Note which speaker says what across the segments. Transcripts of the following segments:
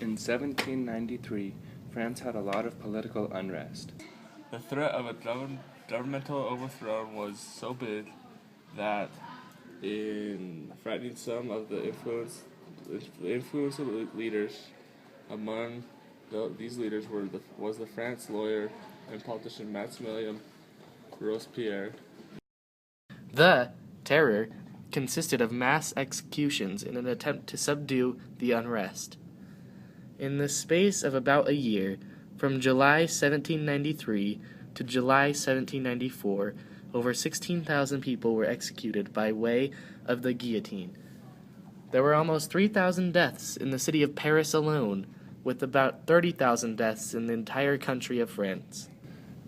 Speaker 1: In 1793, France had a lot of political unrest. The threat of a governmental overthrow was so big that, in frightening some of the influential leaders, among these leaders was the French lawyer and politician Maximilien Robespierre.
Speaker 2: The Terror consisted of mass executions in an attempt to subdue the unrest. In the space of about a year, from July 1793 to July 1794, over 16,000 people were executed by way of the guillotine. There were almost 3,000 deaths in the city of Paris alone, with about 30,000 deaths in the entire country of France.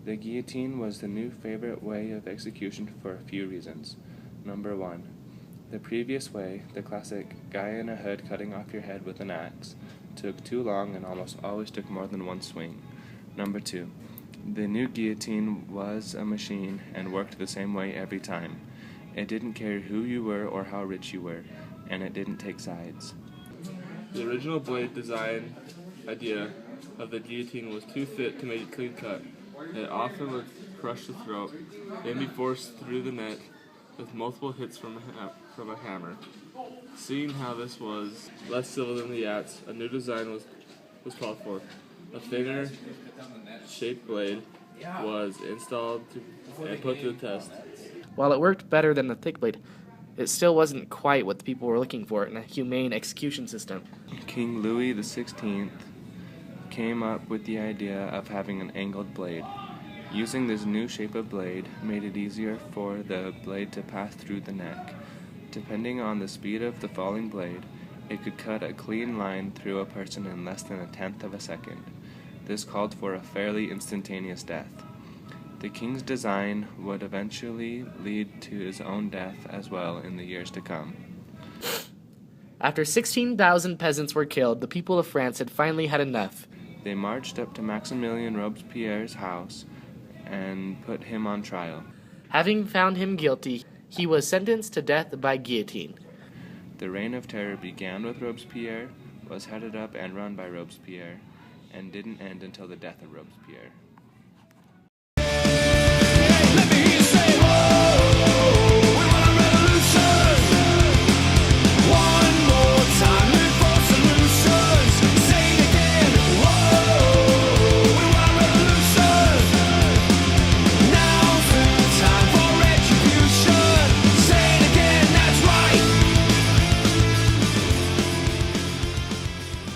Speaker 1: The guillotine was the new favorite way of execution for a few reasons. Number 1. The previous way, the classic guy in a hood cutting off your head with an axe, took too long and almost always took more than one swing. Number 2. The new guillotine was a machine and worked the same way every time. It didn't care who you were or how rich you were, and it didn't take sides. The original blade design idea of the guillotine was too thick to make it clean cut. It often would crush the throat, then be forced through the neck with multiple hits from a hammer. Seeing how this was less civil than the axe, a new design was called for. A thinner shaped blade was installed and put to the test.
Speaker 2: While it worked better than the thick blade, it still wasn't quite what the people were looking for in a humane execution system.
Speaker 1: King Louis XVI came up with the idea of having an angled blade. Using this new shape of blade made it easier for the blade to pass through the neck. Depending on the speed of the falling blade, it could cut a clean line through a person in less than a tenth of a second. This called for a fairly instantaneous death. The king's design would eventually lead to his own death as well in the years to come.
Speaker 2: After 16,000 peasants were killed, the people of France had finally had enough.
Speaker 1: They marched up to Maximilien Robespierre's house and put him on trial.
Speaker 2: Having found him guilty, he was sentenced to death by guillotine.
Speaker 1: The reign of terror began with Robespierre, was headed up and run by Robespierre, and didn't end until the death of Robespierre.